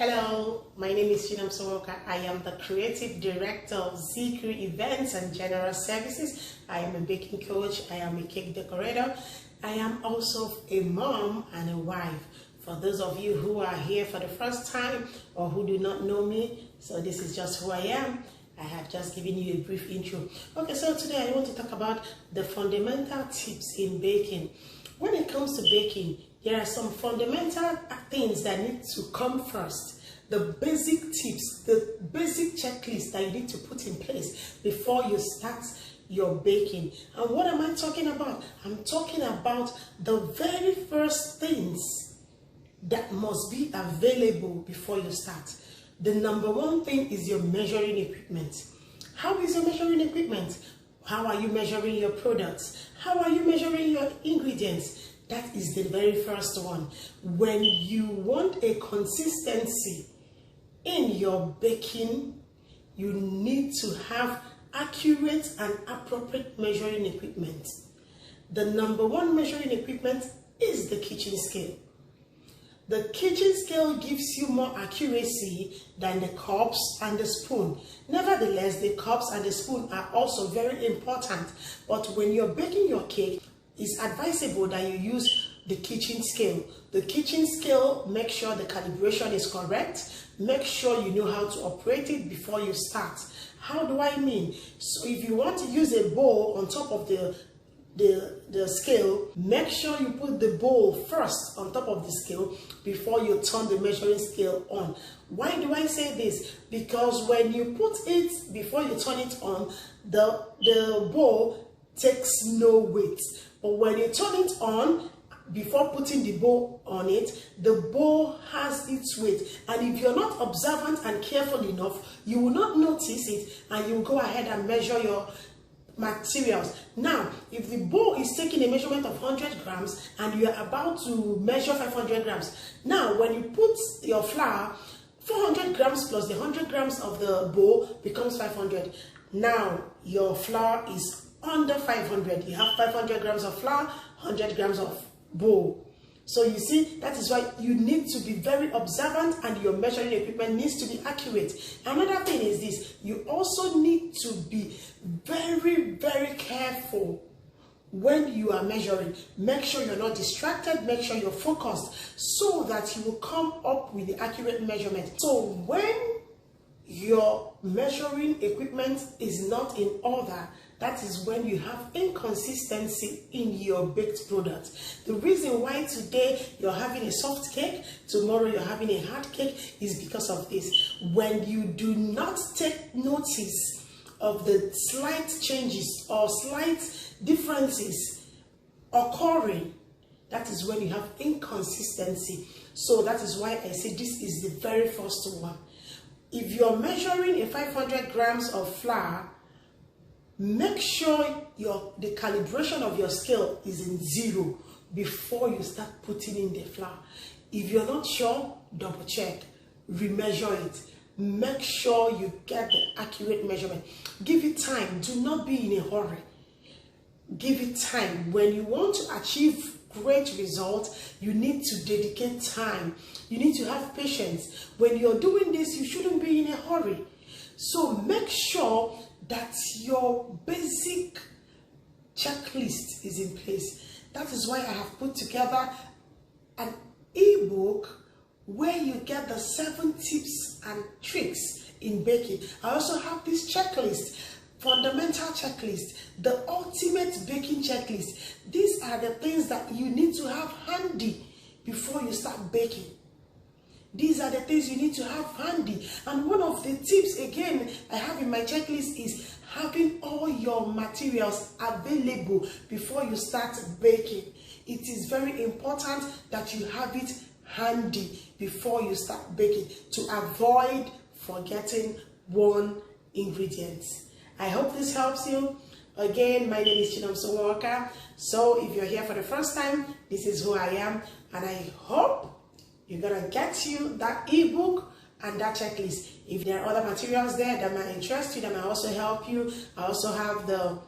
Hello, my name is Chinam Soroka. I am the Creative Director of Z-Crew Events and General Services. I am a baking coach. I am a cake decorator. I am also a mom and a wife. For those of you who are here for the first time or who do not know me, so this is just who I am. I have just given you a brief intro. Okay, so today I want to talk about the fundamental tips in baking. When it comes to baking, there are some fundamental things that need to come first. The basic tips, the basic checklist that you need to put in place before you start your baking. And what am I talking about? I'm talking about the very first things that must be available before you start. The number one thing is your measuring equipment. How is your measuring equipment? How are you measuring your products? How are you measuring your ingredients? That is the very first one. When you want a consistency in your baking, you need to have accurate and appropriate measuring equipment. The number one measuring equipment is the kitchen scale. The kitchen scale gives you more accuracy than the cups and the spoon. Nevertheless, the cups and the spoon are also very important. But when you're baking your cake, it's advisable that you use the kitchen scale. The kitchen scale, make sure the calibration is correct. Make sure you know how to operate it before you start. How do I mean? So if you want to use a bowl on top of the scale, make sure you put the bowl first on top of the scale before you turn the measuring scale on. Why do I say this? Because when you put it before you turn it on, the bowl takes no weight. But when you turn it on, before putting the bowl on it, the bowl has its weight. And if you're not observant and careful enough, you will not notice it and you will go ahead and measure your materials. Now, if the bowl is taking a measurement of 100 grams and you are about to measure 500 grams, now when you put your flour, 400 grams plus the 100 grams of the bowl becomes 500. Now, your flour is under 500. You have 500 grams of flour, 100 grams of bowl. So you see, that is why you need to be very observant and your measuring equipment needs to be accurate. Another thing is this, you also need to be very, very careful when you are measuring. Make sure you're not distracted, make sure you're focused so that you will come up with the accurate measurement. So when your measuring equipment is not in order, that is when you have inconsistency in your baked product. The reason why today you're having a soft cake, tomorrow you're having a hard cake is because of this. When you do not take notice of the slight changes or slight differences occurring, that is when you have inconsistency. So that is why I say this is the very first one. If you're measuring a 500 grams of flour, make sure the calibration of your scale is in 0 before you start putting in the flour. If you're not sure, double check, remeasure it. Make sure you get the accurate measurement. Give it time. Do not be in a hurry. Give it time. When you want to achieve great results, you need to dedicate time. You need to have patience. When you're doing this, you shouldn't be in a hurry. So make sure that your basic checklist is in place. That is why I have put together an ebook where you get the 7 tips and tricks in baking. I also have this checklist, fundamental checklist, the ultimate baking checklist. These are the things that you need to have handy before you start baking. These are the things you need to have handy. And one of the tips, again, I have in my checklist is having all your materials available before you start baking. It is very important that you have it handy before you start baking to avoid forgetting one ingredient. I hope this helps you. Again, my name is Chinam Soroka. So if you're here for the first time, this is who I am. And I hope you're gonna get you that ebook and that checklist. If there are other materials there that might interest you, that might also help you, I also have the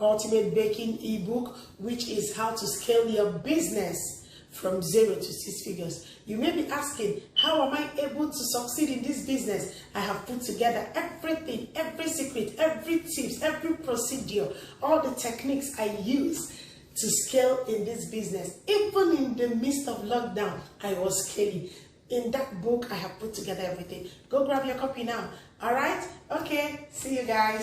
Ultimate Baking ebook, which is how to scale your business from 0 to 6 figures. You may be asking, how am I able to succeed in this business? I have put together everything, every secret, every tips, every procedure, all the techniques I use to scale in this business. Even in the midst of lockdown, I was scaling. In that book, I have put together everything. Go grab your copy now. All right? Okay. See you guys.